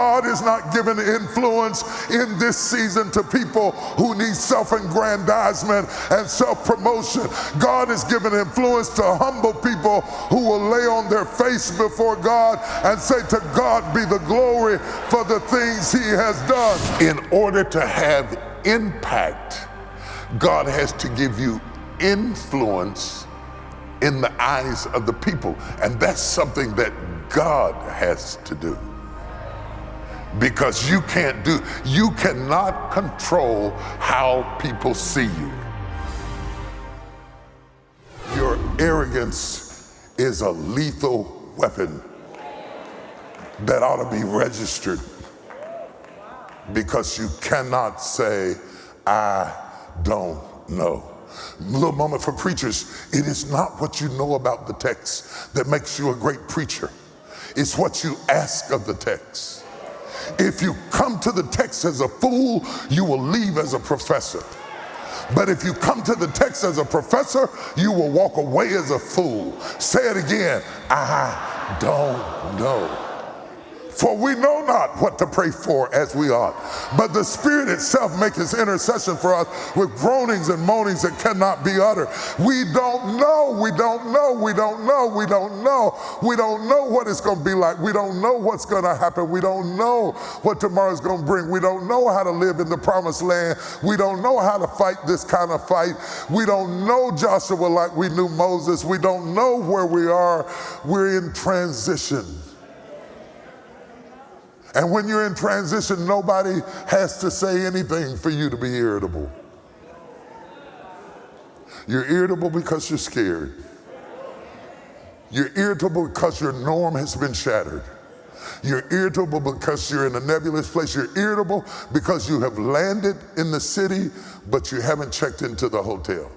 God is not giving influence in this season to people who need self-aggrandizement and self-promotion. God is giving influence to humble people who will lay on their face before God and say, to God be the glory for the things he has done. In order to have impact, God has to give you influence in the eyes of the people. And that's something that God has to do. Because you cannot control how people see you. Your arrogance is a lethal weapon that ought to be registered, because you cannot say, I don't know. A little moment for preachers. It is not what you know about the text that makes you a great preacher. It's what you ask of the text. If you come to the text as a fool, you will leave as a professor. But if you come to the text as a professor, you will walk away as a fool. Say it again. I don't know. For we know not what to pray for as we ought, but the Spirit itself makes his intercession for us with groanings and moanings that cannot be uttered. We don't know, we don't know, we don't know, we don't know. We don't know what it's going to be like. We don't know what's going to happen. We don't know what tomorrow's going to bring. We don't know how to live in the promised land. We don't know how to fight this kind of fight. We don't know Joshua like we knew Moses. We don't know where we are. We're in transition. And when you're in transition, nobody has to say anything for you to be irritable. You're irritable because you're scared. You're irritable because your norm has been shattered. You're irritable because you're in a nebulous place. You're irritable because you have landed in the city, but you haven't checked into the hotel.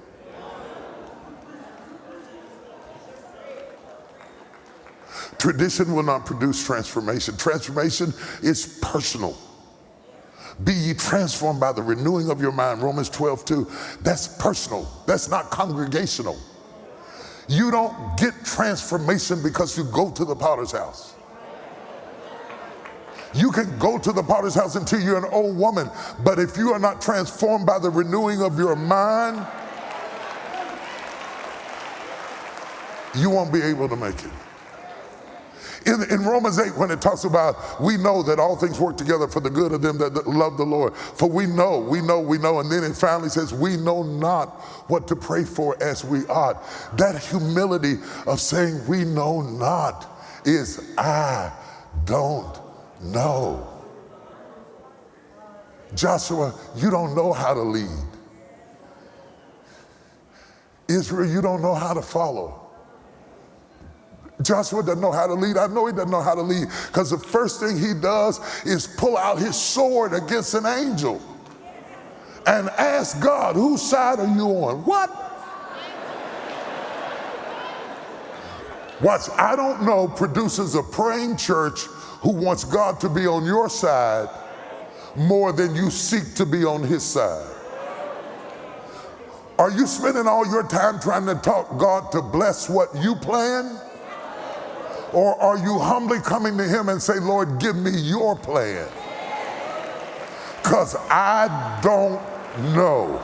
Tradition will not produce transformation. Transformation is personal. Be ye transformed by the renewing of your mind, Romans 12:2. That's personal. That's not congregational. You don't get transformation because you go to the potter's house. You can go to the potter's house until you're an old woman, but if you are not transformed by the renewing of your mind, you won't be able to make it. In Romans 8, when it talks about, we know that all things work together for the good of them that love the Lord. For we know. And then it finally says, we know not what to pray for as we ought. That humility of saying we know not is, I don't know. Joshua, you don't know how to lead. Israel, you don't know how to follow. Joshua doesn't know how to lead. I know he doesn't know how to lead because the first thing he does is pull out his sword against an angel and ask God, whose side are you on? What? Watch, I don't know produces a praying church who wants God to be on your side more than you seek to be on his side. Are you spending all your time trying to talk God to bless what you plan? Or are you humbly coming to him and say, Lord, give me your plan? Because I don't know.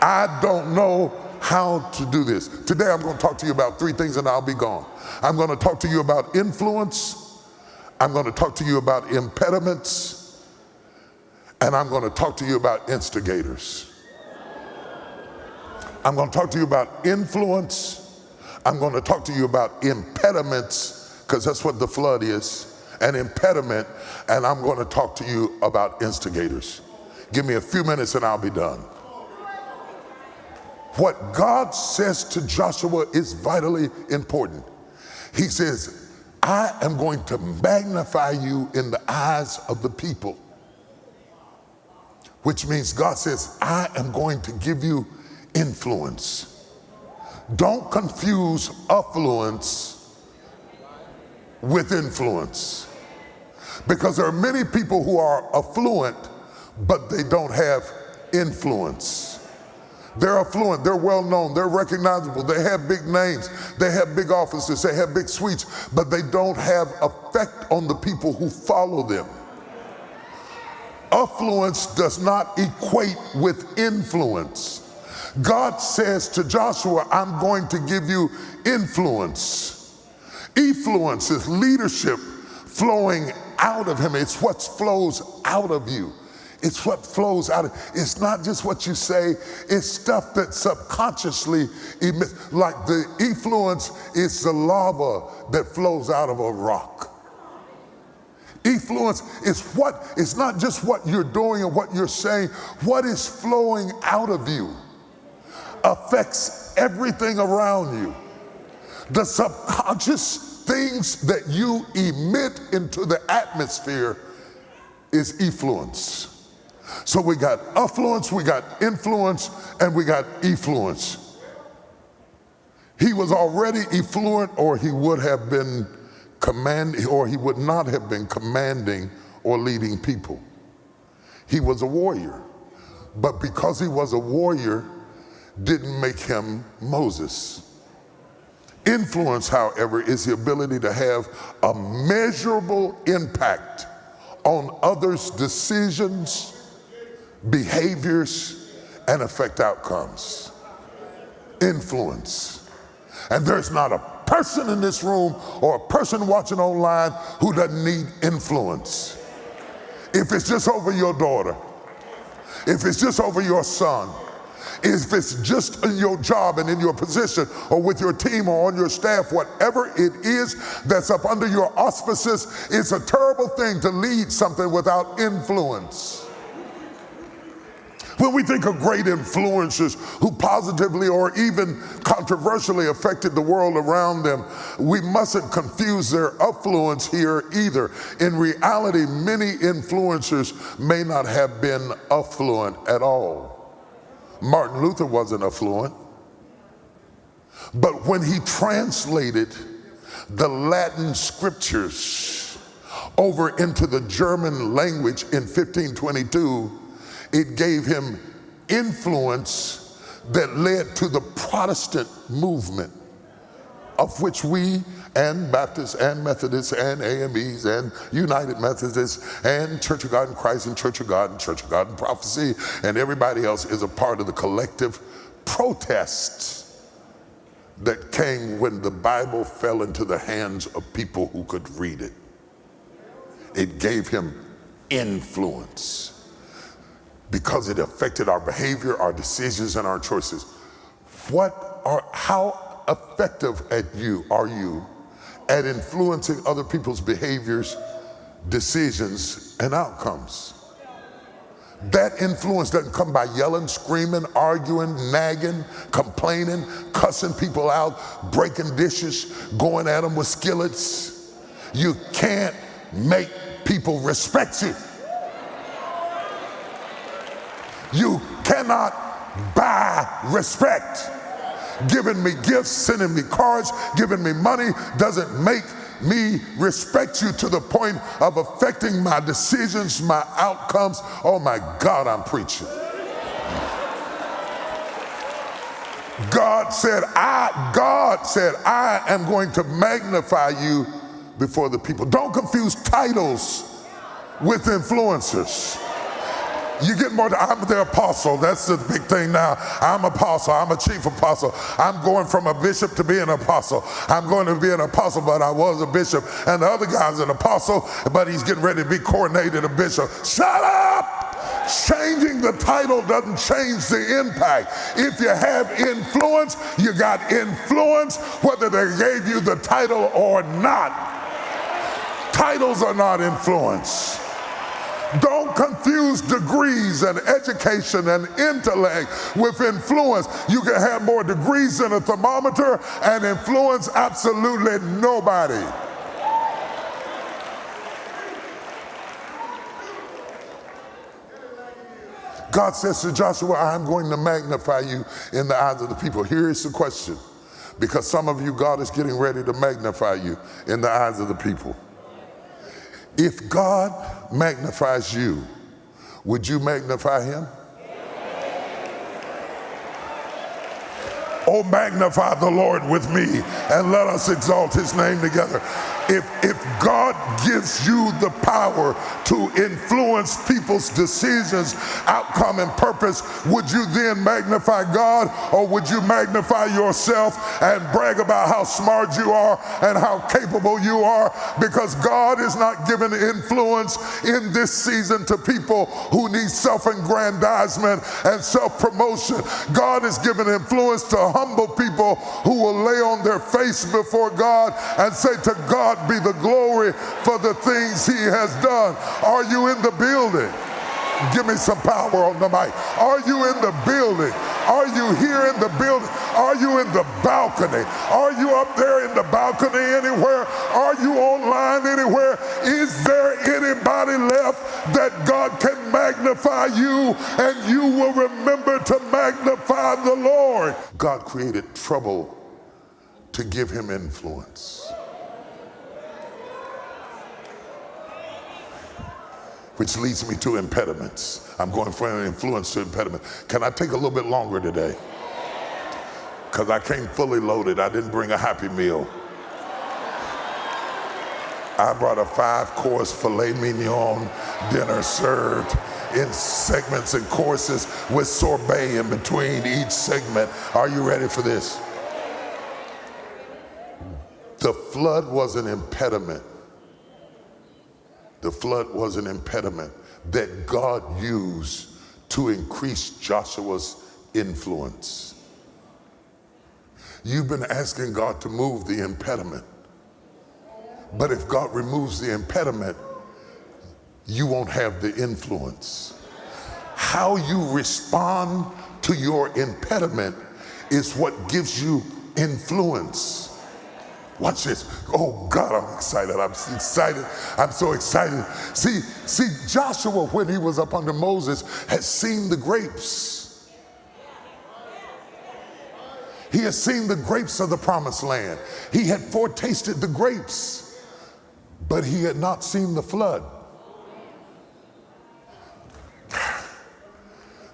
I don't know how to do this. Today I'm going to talk to you about three things and I'll be gone. I'm going to talk to you about influence. I'm going to talk to you about impediments. And I'm going to talk to you about instigators. I'm going to talk to you about influence. I'm going to talk to you about impediments, because that's what the flood is, an impediment, and I'm going to talk to you about instigators. Give me a few minutes and I'll be done. What God says to Joshua is vitally important. He says, I am going to magnify you in the eyes of the people, which means God says, I am going to give you influence. Don't confuse affluence with influence, because there are many people who are affluent but they don't have influence. They're affluent, they're well known, they're recognizable, they have big names, they have big offices, they have big suites, but they don't have effect on the people who follow them. affluence does not equate with influence. God says to Joshua, I'm going to give you influence. Effluence is leadership flowing out of him. It's what flows out of you. It's what flows out of, it's not just what you say, it's stuff that subconsciously emits. Like the effluence is the lava that flows out of a rock. Effluence is what, it's not just what you're doing and what you're saying, what is flowing out of you affects everything around you. The subconscious things that you emit into the atmosphere is effluence. So we got affluence, we got influence, and we got effluence. He was already effluent, or he would have been commanding, or he would not have been commanding or leading people. He was a warrior, but because he was a warrior didn't make him Moses. Influence, however, is the ability to have a measurable impact on others' decisions, behaviors, and affect outcomes. Influence. And there's not a person in this room or a person watching online who doesn't need influence. If it's just over your daughter, if it's just over your son, if it's just in your job and in your position or with your team or on your staff, whatever it is that's up under your auspices, it's a terrible thing to lead something without influence. When we think of great influencers who positively or even controversially affected the world around them, we mustn't confuse their affluence here either. In reality, many influencers may not have been affluent at all. Martin Luther wasn't affluent, but when he translated the Latin scriptures over into the German language in 1522, it gave him influence that led to the Protestant movement, of which we and Baptists and Methodists and AMEs and United Methodists and Church of God in Christ and Church of God and Church of God in Prophecy and everybody else is a part of the collective protest that came when the Bible fell into the hands of people who could read it. It gave him influence because it affected our behavior, our decisions, and our choices. How effective are you at influencing other people's behaviors, decisions, and outcomes? That influence doesn't come by yelling, screaming, arguing, nagging, complaining, cussing people out, breaking dishes, going at them with skillets. You can't make people respect you. You cannot buy respect. Giving me gifts, sending me cards, giving me money doesn't make me respect you to the point of affecting my decisions, my outcomes. Oh my God, I'm preaching. God said, I am going to magnify you before the people. Don't confuse titles with influencers. You get more, I'm the apostle, that's the big thing now. I'm apostle, I'm a chief apostle. I'm going from a bishop to being an apostle. I'm going to be an apostle, but I was a bishop. And the other guy's an apostle, but he's getting ready to be coronated a bishop. Shut up! Changing the title doesn't change the impact. If you have influence, you got influence whether they gave you the title or not. Titles are not influence. Don't confuse degrees and education and intellect with influence. You can have more degrees than a thermometer and influence absolutely nobody. God says to Joshua, I'm going to magnify you in the eyes of the people. Here is the question, because some of you, God is getting ready to magnify you in the eyes of the people. If God magnifies you, would you magnify him? Oh, magnify the Lord with me and let us exalt his name together. If God gives you the power to influence people's decisions, outcome, and purpose, would you then magnify God, or would you magnify yourself and brag about how smart you are and how capable you are? Because God is not giving influence in this season to people who need self-aggrandizement and self-promotion. God is giving influence to humble people who will lay on their face before God and say, to God be the glory for the things he has done. Are you in the building? Give me some power on the mic. Are you in the building? Are you here in the building? Are you in the balcony? Are you up there in the balcony anywhere? Are you online anywhere? Is there anybody left that God can magnify you, and you will remember to magnify the Lord? God created trouble to give him influence. Which leads me to impediments. I'm going from influence to impediment. Can I take a little bit longer today? Because I came fully loaded. I didn't bring a Happy Meal. I brought a 5-course filet mignon dinner served in segments and courses with sorbet in between each segment. Are you ready for this? The flood was an impediment. The flood was an impediment that God used to increase Joshua's influence. You've been asking God to move the impediment. But if God removes the impediment, you won't have the influence. How you respond to your impediment is what gives you influence. Watch this. Oh God, I'm excited. I'm excited. I'm so excited. See, Joshua, when he was up under Moses, had seen the grapes. He had seen the grapes of the promised land. He had foretasted the grapes, but he had not seen the flood.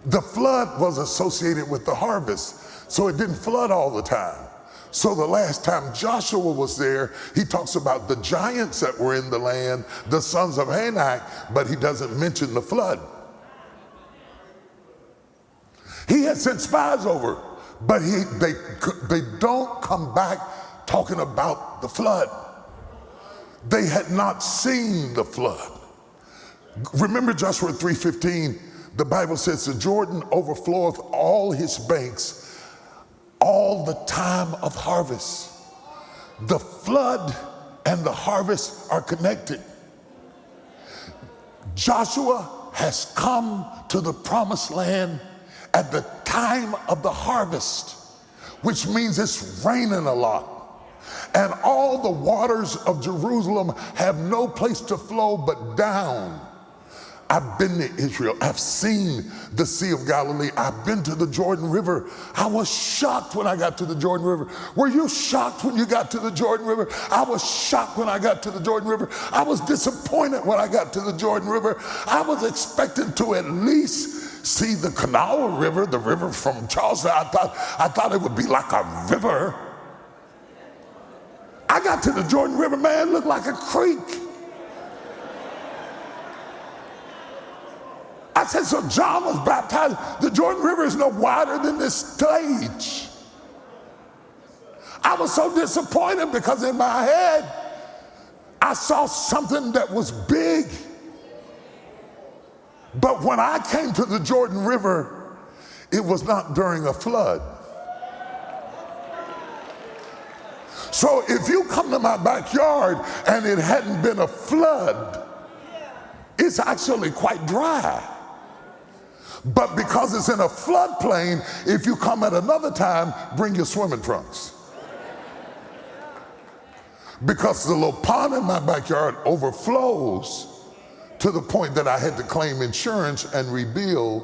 The flood was associated with the harvest, so it didn't flood all the time. So the last time Joshua was there, he talks about the giants that were in the land, the sons of Anak, but he doesn't mention the flood. He had sent spies over, but they don't come back talking about the flood. They had not seen the flood. Remember Joshua 3:15, the Bible says, the Jordan overfloweth all his banks all the time of harvest. The flood and the harvest are connected. Joshua has come to the promised land at the time of the harvest, which means it's raining a lot. And all the waters of Jerusalem have no place to flow but down. I've been to Israel. I've seen the Sea of Galilee. I've been to the Jordan River. I was shocked when I got to the Jordan River. Were you shocked when you got to the Jordan River? I was shocked when I got to the Jordan River. I was disappointed when I got to the Jordan River. I was expecting to at least see the Kanawha River, the river from Charleston. I thought it would be like a river. I got to the Jordan River, man, it looked like a creek. I said, so John was baptized. The Jordan River is no wider than this stage. I was so disappointed because in my head, I saw something that was big. But when I came to the Jordan River, it was not during a flood. So if you come to my backyard and it hadn't been a flood, it's actually quite dry. But because it's in a floodplain, if you come at another time, bring your swimming trunks. Because the little pond in my backyard overflows to the point that I had to claim insurance and rebuild,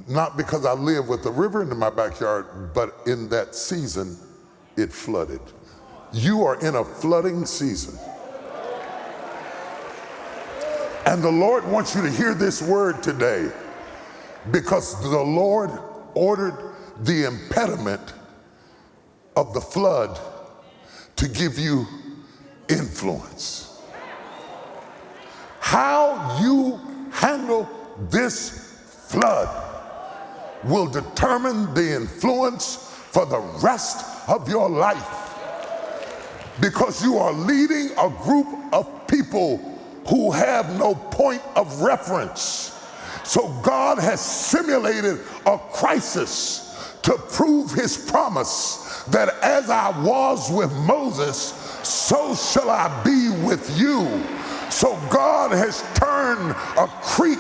not because I live with the river in my backyard, but in that season, it flooded. You are in a flooding season. And the Lord wants you to hear this word today, because the Lord ordered the impediment of the flood to give you influence. How you handle this flood will determine the influence for the rest of your life, because you are leading a group of people who have no point of reference. So God has simulated a crisis to prove his promise that as I was with Moses, so shall I be with you. So God has turned a creek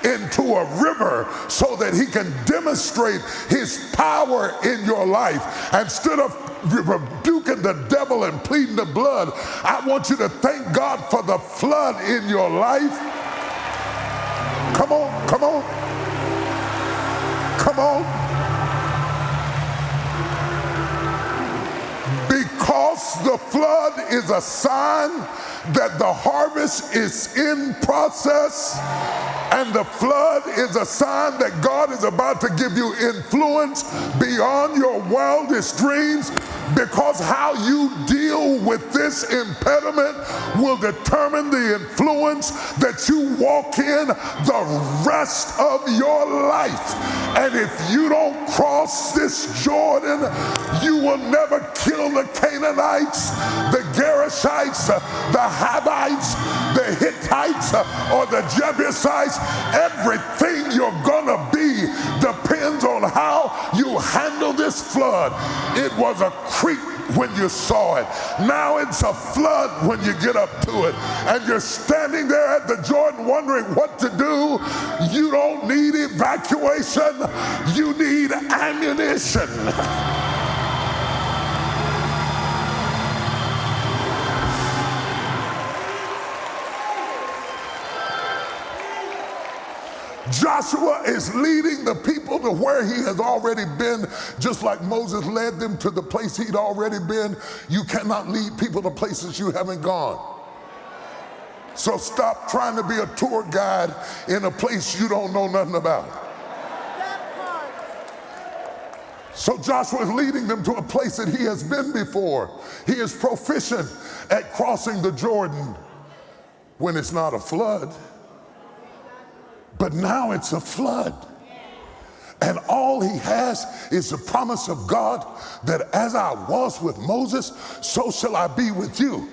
into a river so that he can demonstrate his power in your life. Instead of rebuking the devil and pleading the blood, I want you to thank God for the flood in your life. Come on, come on, come on. Because the flood is a sign that the harvest is in process, and the flood is a sign that God is about to give you influence beyond your wildest dreams, because how you deal with this impediment will determine the influence that you walk in the rest of your life. And if you don't cross this Jordan, you will never kill the Canaanites, the Gerishites, the Hivites, the Hittites, or the Jebusites. Everything you're gonna be depends on how you handle this flood. It was a creek when you saw it. Now it's a flood when you get up to it. And you're standing there at the Jordan wondering what to do. You don't need evacuation. You need ammunition. Joshua is leading the people to where he has already been, just like Moses led them to the place he'd already been. You cannot lead people to places you haven't gone. So stop trying to be a tour guide in a place you don't know nothing about. So Joshua is leading them to a place that he has been before. He is proficient at crossing the Jordan when it's not a flood. But now it's a flood. And all he has is the promise of God that as I was with Moses, so shall I be with you.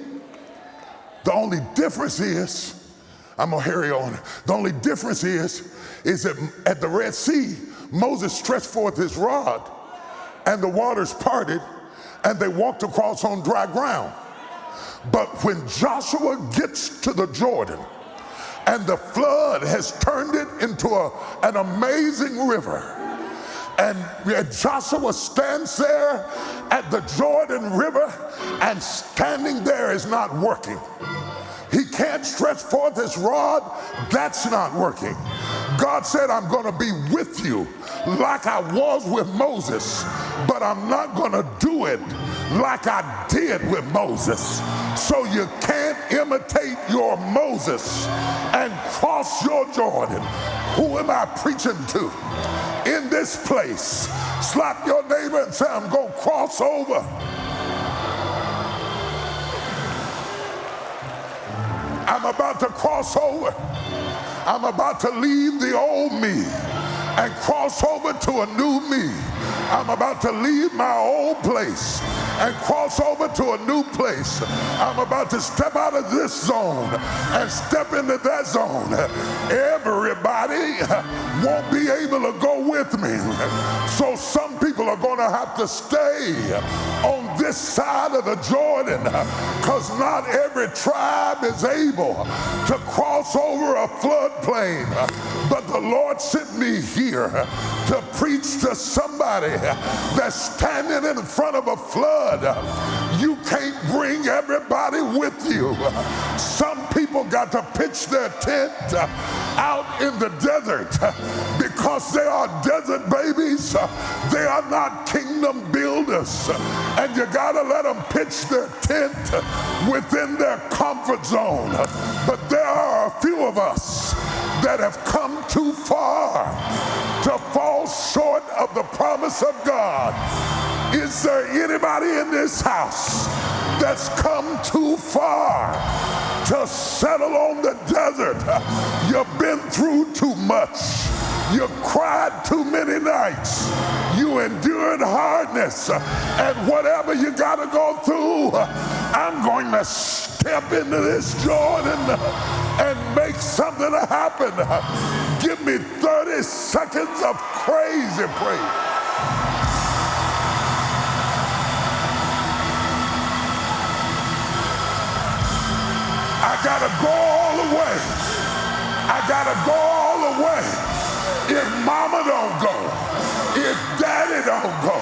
The only difference is, I'm gonna hurry on. The only difference is that at the Red Sea, Moses stretched forth his rod and the waters parted and they walked across on dry ground. But when Joshua gets to the Jordan, and the flood has turned it into an amazing river, and Joshua stands there at the Jordan River, and standing there is not working. He can't stretch forth his rod. That's not working. God said, I'm going to be with you like I was with Moses, but I'm not going to do it like I did with Moses. So you can't imitate your Moses and cross your Jordan. Who am I preaching to? In this place, slap your neighbor and say, I'm going to cross over. I'm about to cross over. I'm about to leave the old me and cross over to a new me. I'm about to leave my old place and cross over to a new place. I'm about to step out of this zone and step into that zone. Everybody won't be able to go with me. So some people are going to have to stay on this side of the Jordan, because not every tribe is able to cross over a floodplain. But the Lord sent me here to preach to somebody that's standing in front of a flood. You can't bring everybody with you. Some people got to pitch their tent out in the desert because they are desert babies. They are not kingdom builders. And you got to let them pitch their tent within their comfort zone. But there are a few of us that have come too far to fall short of the promise of God. Is there anybody in this house that's come come too far to settle on the desert. You've been through too much. You cried too many nights. You endured hardness. And whatever you got to go through, I'm going to step into this Jordan and make something happen. Give me 30 seconds of crazy praise. I gotta go all the way. I gotta go all the way. If mama don't go, if daddy don't go,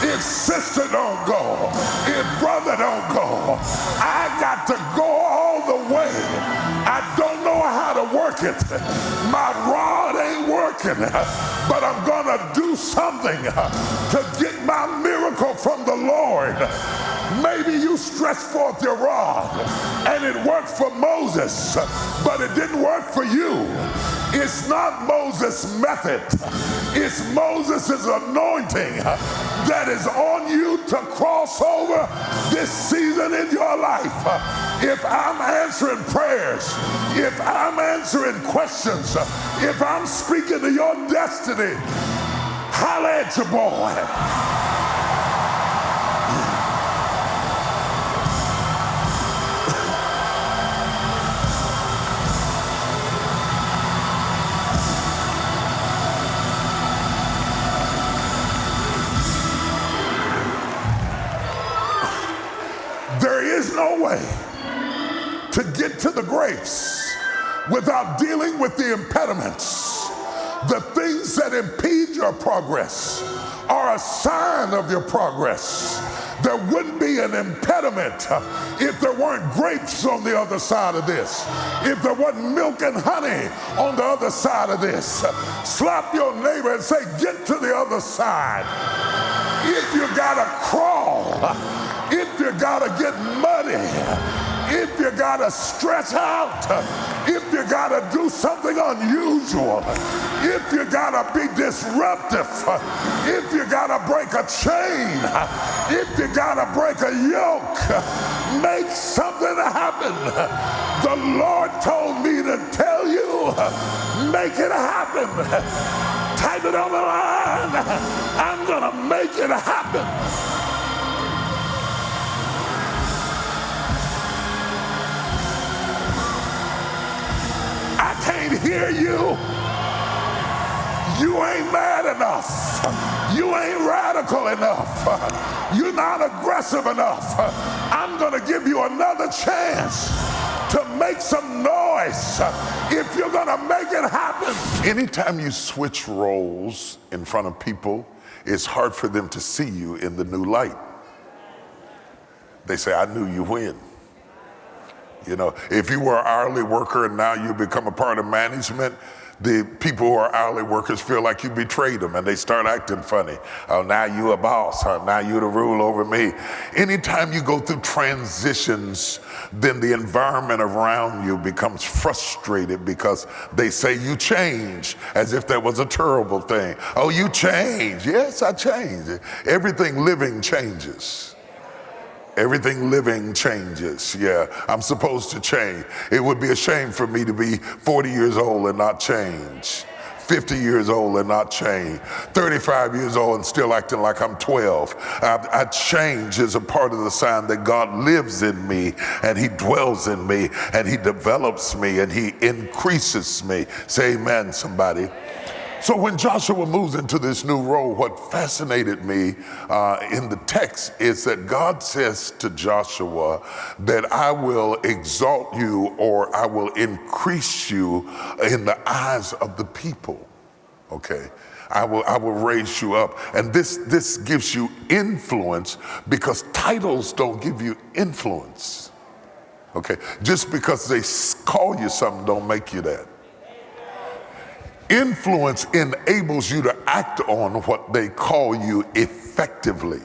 if sister don't go, if brother don't go, I got to go all the way. I don't know how to work it. My rod ain't working, but I'm gonna do something to get my miracle from the Lord. Maybe you stretch forth your rod and it worked for Moses, but it didn't work for you. It's not Moses' method. It's Moses' anointing that is on you to cross over this season in your life. If I'm answering prayers, if I'm answering questions, if I'm speaking to your destiny, holla at your boy. There is no way to get to the grapes without dealing with the impediments. The things that impede your progress are a sign of your progress. There wouldn't be an impediment if there weren't grapes on the other side of this, if there wasn't milk and honey on the other side of this. Slap your neighbor and say, get to the other side. If you gotta crawl, if you gotta get muddy, if you gotta stretch out, if you gotta do something unusual, if you gotta be disruptive, if you gotta break a chain, if you gotta break a yoke, make something happen. The Lord told me to tell you, make it happen. Type it on the line. I'm gonna make it happen. I can't hear you. You ain't mad enough. You ain't radical enough. You're not aggressive enough. I'm gonna give you another chance to make some noise if you're gonna make it happen. Anytime you switch roles in front of people, it's hard for them to see you in the new light. They say, I knew you when. You know, if you were an hourly worker and now you become a part of management, the people who are hourly workers feel like you betrayed them and they start acting funny. Oh, now you a boss, huh? Now you the rule over me. Anytime you go through transitions, then the environment around you becomes frustrated because they say you change as if that was a terrible thing. Oh, you change. Yes, I changed. Everything living changes. Everything living changes. Yeah, I'm supposed to change. It would be a shame for me to be 40 years old and not change, 50 years old and not change, 35 years old and still acting like I'm 12. I change is a part of the sign that God lives in me and he dwells in me and he develops me and he increases me. Say amen, somebody. So when Joshua moves into this new role, what fascinated me in the text is that God says to Joshua that I will exalt you or I will increase you in the eyes of the people. Okay, I will raise you up. And this gives you influence because titles don't give you influence. Okay, just because they call you something don't make you that. Influence enables you to act on what they call you effectively.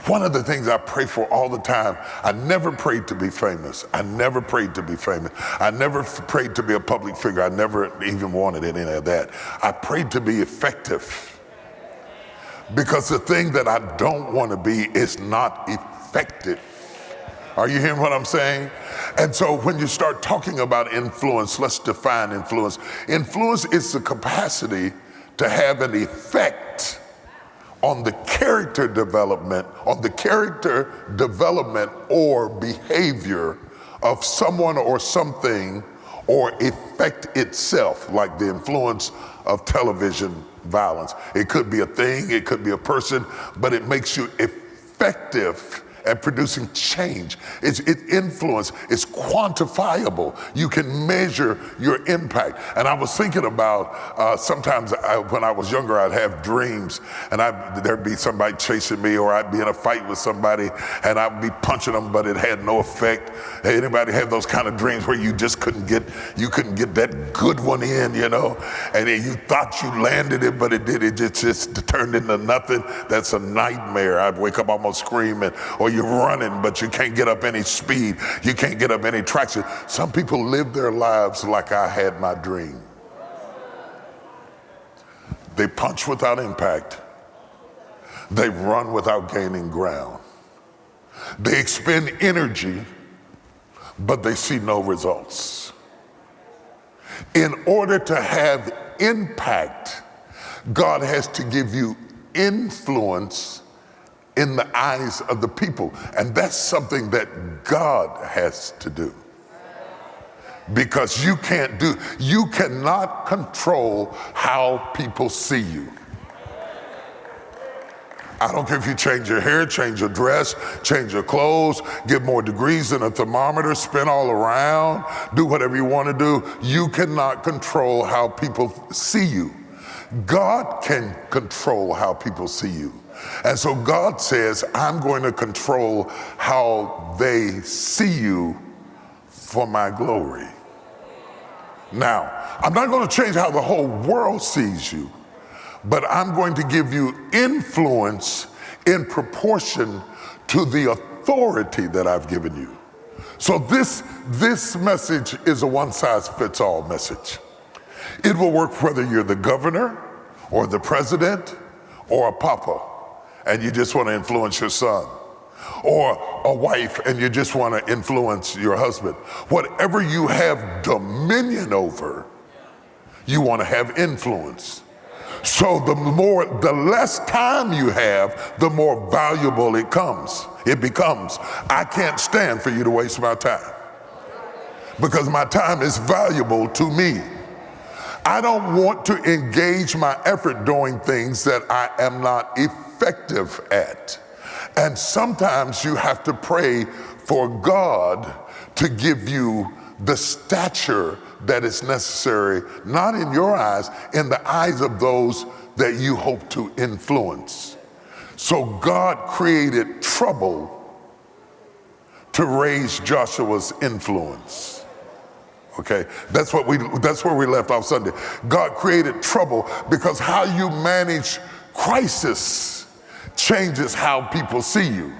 One of the things I pray for all the time, I never prayed to be famous. I never prayed to be famous. I never prayed to be a public figure. I never even wanted any of that. I prayed to be effective. Because the thing that I don't want to be is not effective. Are you hearing what I'm saying? And so when you start talking about influence, let's define influence. Influence is the capacity to have an effect on the character development, or behavior of someone or something, or effect itself, like the influence of television violence. It could be a thing, it could be a person, but it makes you effective at producing change. It's influence. It's quantifiable. You can measure your impact. And I was thinking about sometimes when I was younger, I'd have dreams, and there'd be somebody chasing me, or I'd be in a fight with somebody, and I'd be punching them, but it had no effect. Hey, anybody have those kind of dreams where you just couldn't get that good one in, you know, and then you thought you landed it, but it just turned into nothing? That's a nightmare. I'd wake up almost screaming. Or you're running, but you can't get up any speed. You can't get up any traction. Some people live their lives like I had my dream. They punch without impact. They run without gaining ground. They expend energy, but they see no results. In order to have impact, God has to give you influence in the eyes of the people. And that's something that God has to do. Because you cannot control how people see you. I don't care if you change your hair, change your dress, change your clothes, get more degrees than a thermometer, spin all around, do whatever you want to do. You cannot control how people see you. God can control how people see you. And so God says, I'm going to control how they see you for my glory. Now, I'm not going to change how the whole world sees you, but I'm going to give you influence in proportion to the authority that I've given you. So this message is a one-size-fits-all message. It will work whether you're the governor or the president or a papa, and you just want to influence your son, or a wife and you just want to influence your husband. Whatever you have dominion over, you want to have influence. So the less time you have, the more valuable it becomes. I can't stand for you to waste my time, because my time is valuable to me. I don't want to engage my effort doing things that I am not effective at. And sometimes you have to pray for God to give you the stature that is necessary, not in your eyes, in the eyes of those that you hope to influence. So God created trouble to raise Joshua's influence. Okay, that's where we left off Sunday. God created trouble because how you manage crisis changes how people see you.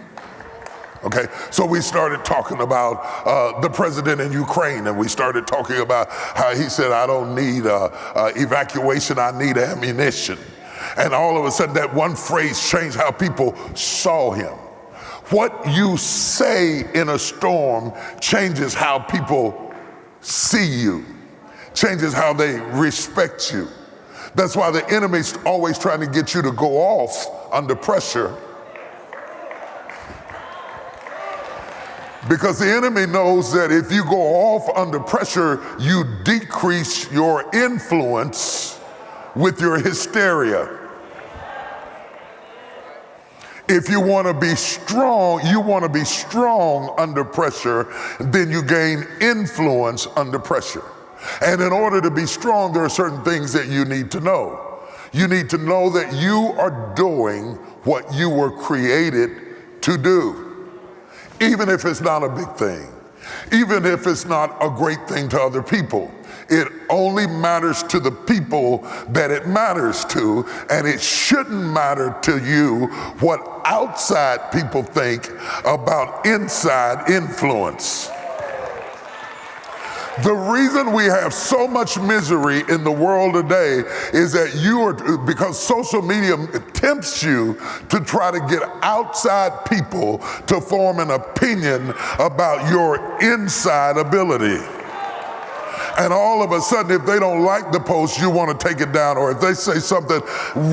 Okay, so we started talking about the president in Ukraine, and we started talking about how he said, I don't need evacuation, I need ammunition. And all of a sudden that one phrase changed how people saw him. What you say in a storm changes how people see you, changes how they respect you. That's why the enemy's always trying to get you to go off under pressure, because the enemy knows that if you go off under pressure, you decrease your influence with your hysteria. If you want to be strong, under pressure, then you gain influence under pressure. And in order to be strong, there are certain things that you need to know. You need to know that you are doing what you were created to do, even if it's not a big thing, even if it's not a great thing to other people. It only matters to the people that it matters to, and it shouldn't matter to you what outside people think about inside influence. The reason we have so much misery in the world today is that because social media tempts you to try to get outside people to form an opinion about your inside ability. And all of a sudden, if they don't like the post, you want to take it down. Or if they say something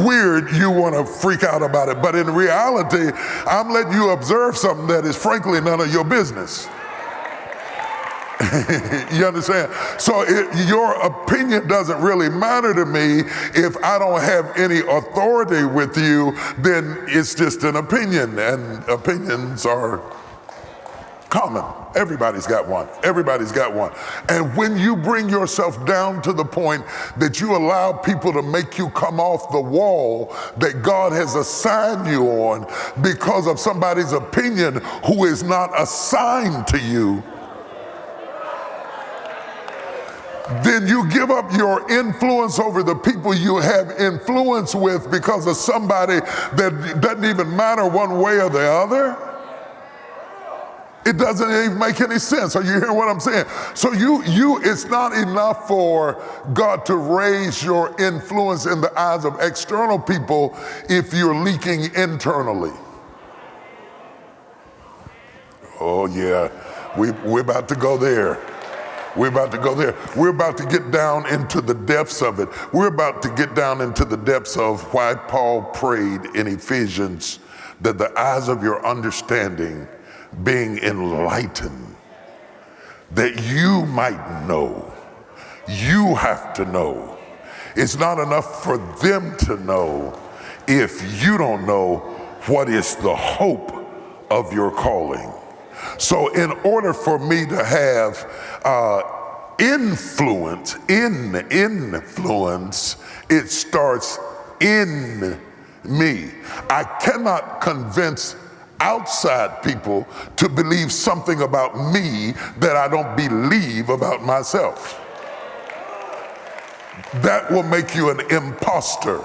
weird, you want to freak out about it. But in reality, I'm letting you observe something that is frankly none of your business. You understand? So your opinion doesn't really matter to me. If I don't have any authority with you, then it's just an opinion. And opinions are common. Everybody's got one. Everybody's got one. And when you bring yourself down to the point that you allow people to make you come off the wall that God has assigned you on because of somebody's opinion who is not assigned to you, then you give up your influence over the people you have influence with because of somebody that doesn't even matter one way or the other. It doesn't even make any sense. Are you hearing what I'm saying? So it's not enough for God to raise your influence in the eyes of external people if you're leaking internally. Oh yeah, we're about to go there. We're about to go there. We're about to get down into the depths of it. We're about to get down into the depths of why Paul prayed in Ephesians that the eyes of your understanding being enlightened, that you might know. You have to know. It's not enough for them to know if you don't know what is the hope of your calling. So in order for me to have influence, it starts in me. I cannot convince outside people to believe something about me that I don't believe about myself. That will make you an imposter.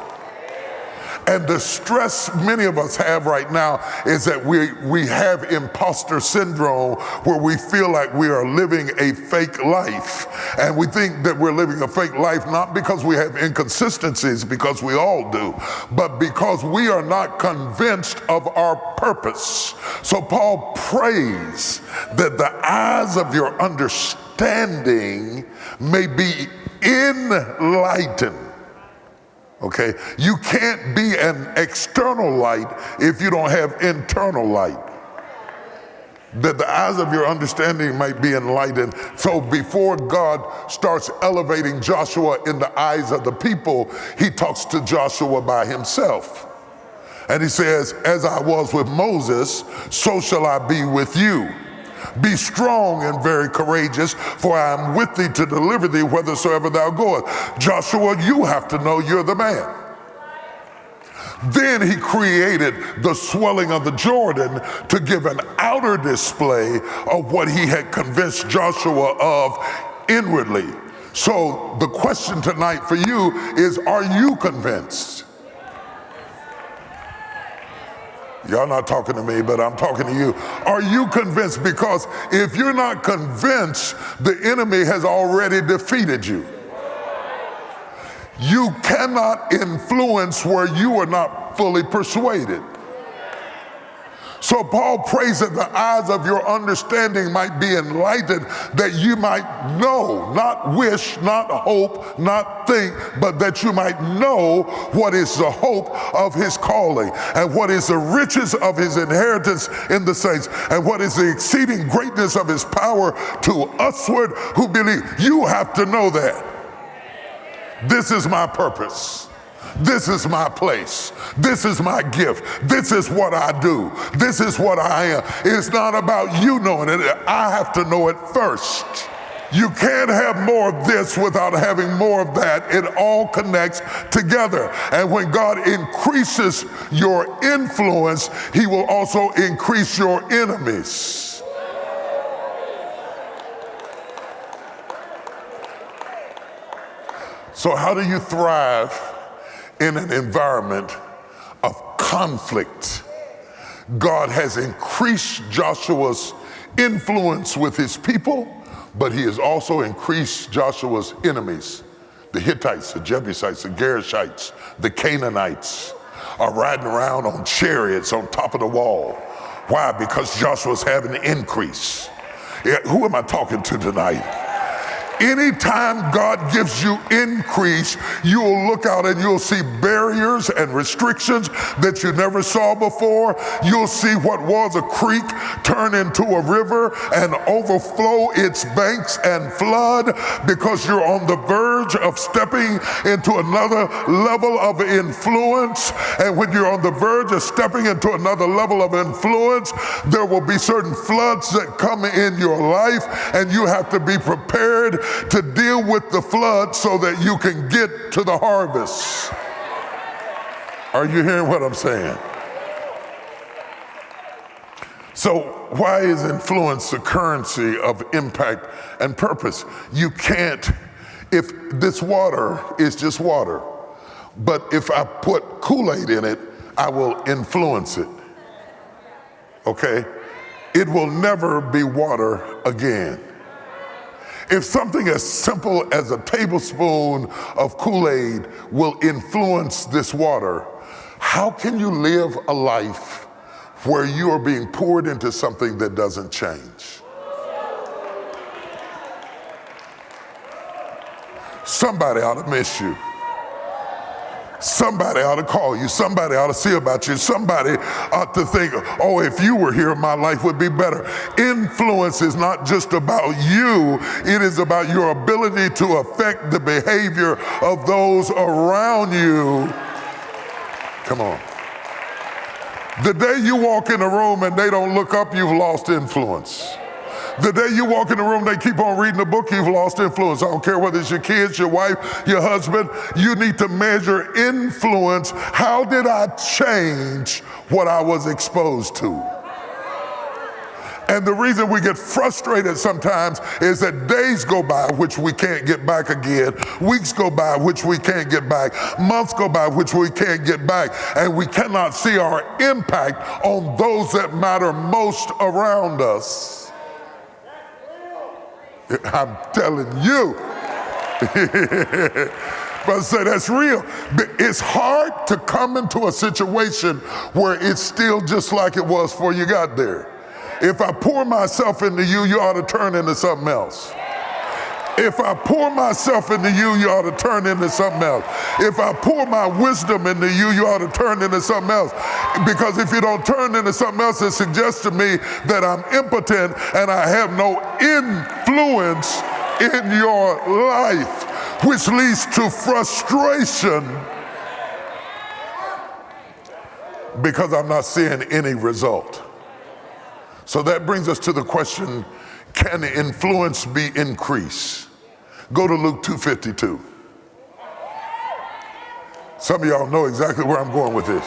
And the stress many of us have right now is that we have imposter syndrome, where we feel like we are living a fake life. And we think that we're living a fake life not because we have inconsistencies, because we all do, but because we are not convinced of our purpose. So Paul prays that the eyes of your understanding may be enlightened. Okay, you can't be an external light if you don't have internal light. That the eyes of your understanding might be enlightened. So before God starts elevating Joshua in the eyes of the people, he talks to Joshua by himself. And he says, as I was with Moses, so shall I be with you. Be strong and very courageous, for I am with thee to deliver thee whithersoever thou goest. Joshua, you have to know you're the man. Then he created the swelling of the Jordan to give an outer display of what he had convinced Joshua of inwardly. So the question tonight for you is, are you convinced? Y'all not talking to me, but I'm talking to you. Are you convinced? Because if you're not convinced, the enemy has already defeated you. You cannot influence where you are not fully persuaded. So Paul prays that the eyes of your understanding might be enlightened, that you might know, not wish, not hope, not think, but that you might know what is the hope of his calling, and what is the riches of his inheritance in the saints, and what is the exceeding greatness of his power to usward who believe. You have to know that. This is my purpose. This is my place. This is my gift. This is what I do. This is what I am. It's not about you knowing it. I have to know it first. You can't have more of this without having more of that. It all connects together. And when God increases your influence, he will also increase your enemies. So how do you thrive in an environment of conflict? God has increased Joshua's influence with his people, But he has also increased Joshua's enemies. The Hittites, the Jebusites, the Gerishites, the Canaanites are riding around on chariots on top of the wall. Why? Because Joshua's having an increase. Yeah, who am I talking to tonight? Anytime God gives you increase, you'll look out and you'll see barriers and restrictions that you never saw before. You'll see what was a creek turn into a river and overflow its banks and flood, because you're on the verge of stepping into another level of influence. And when you're on the verge of stepping into another level of influence, there will be certain floods that come in your life, and you have to be prepared to deal with the flood so that you can get to the harvest. Are you hearing what I'm saying? So why is influence the currency of impact and purpose? You can't, if this water is just water, but if I put Kool-Aid in it, I will influence it. Okay? It will never be water again. If something as simple as a tablespoon of Kool-Aid will influence this water, how can you live a life where you are being poured into something that doesn't change? Somebody ought to miss you. Somebody ought to call you. Somebody ought to see about you. Somebody ought to think, oh, if you were here, my life would be better. Influence is not just about you. It is about your ability to affect the behavior of those around you. Come on. The day you walk in a room and they don't look up, you've lost influence. The day you walk in the room, they keep on reading a book, you've lost influence. I don't care whether it's your kids, your wife, your husband. You need to measure influence. How did I change what I was exposed to? And the reason we get frustrated sometimes is that days go by which we can't get back again. Weeks go by which we can't get back. Months go by which we can't get back. And we cannot see our impact on those that matter most around us. I'm telling you. Brother say that's real. It's hard to come into a situation where it's still just like it was before you got there. If I pour myself into you, you ought to turn into something else. If I pour myself into you, you ought to turn into something else. If I pour my wisdom into you, you ought to turn into something else. Because if you don't turn into something else, it suggests to me that I'm impotent and I have no influence in your life, which leads to frustration because I'm not seeing any result. So that brings us to the question, can influence be increased? Go to Luke 2:52. Some of y'all know exactly where I'm going with this.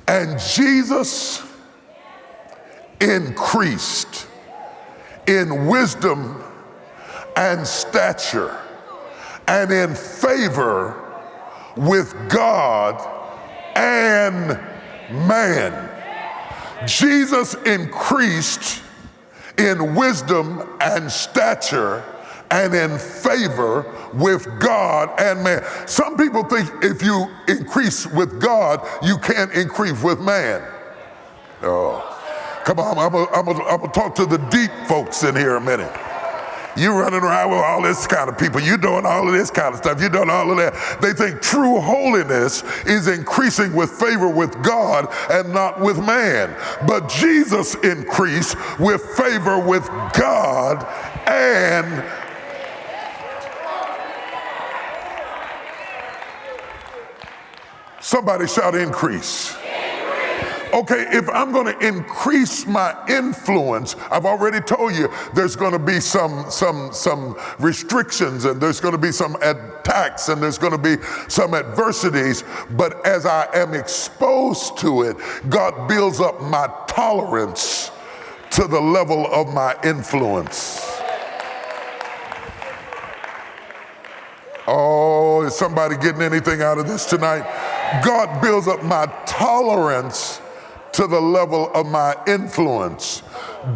And Jesus increased in wisdom and stature and in favor with God and man. Jesus increased in wisdom and stature and in favor with God and man. Some people think if you increase with God, you can't increase with man. Oh, come on, I'm gonna talk to the deep folks in here a minute. You running around with all this kind of people. You doing all of this kind of stuff. You doing all of that. They think true holiness is increasing with favor with God and not with man. But Jesus increased with favor with God and somebody shout increase. Okay, if I'm going to increase my influence, I've already told you there's going to be some restrictions, and there's going to be some attacks, and there's going to be some adversities. But as I am exposed to it, God builds up my tolerance to the level of my influence. Oh, is somebody getting anything out of this tonight? God builds up my tolerance to the level of my influence.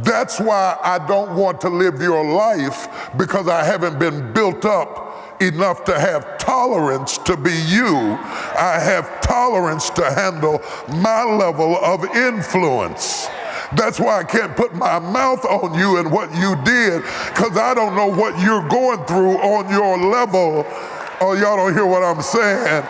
That's why I don't want to live your life, because I haven't been built up enough to have tolerance to be you. I have tolerance to handle my level of influence. That's why I can't put my mouth on you and what you did, because I don't know what you're going through on your level. Oh, y'all don't hear what I'm saying?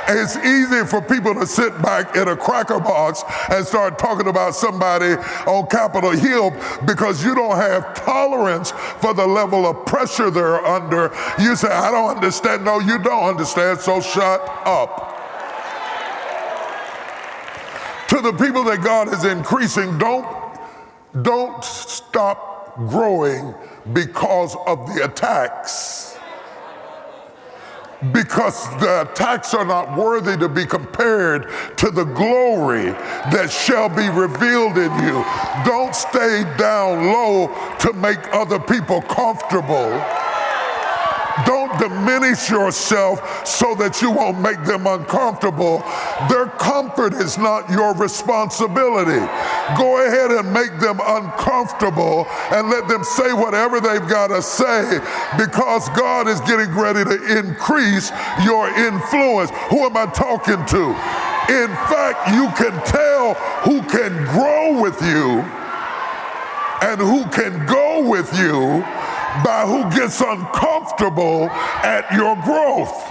It's easy for people to sit back in a cracker box and start talking about somebody on Capitol Hill because you don't have tolerance for the level of pressure they're under. You say, I don't understand. No, you don't understand, so shut up. To the people that God is increasing, don't stop growing because of the attacks. Because the attacks are not worthy to be compared to the glory that shall be revealed in you. Don't stay down low to make other people comfortable. Don't diminish yourself so that you won't make them uncomfortable. Their comfort is not your responsibility. Go ahead and make them uncomfortable and let them say whatever they've got to say, because God is getting ready to increase your influence. Who am I talking to? In fact, you can tell who can grow with you and who can go with you by who gets uncomfortable at your growth.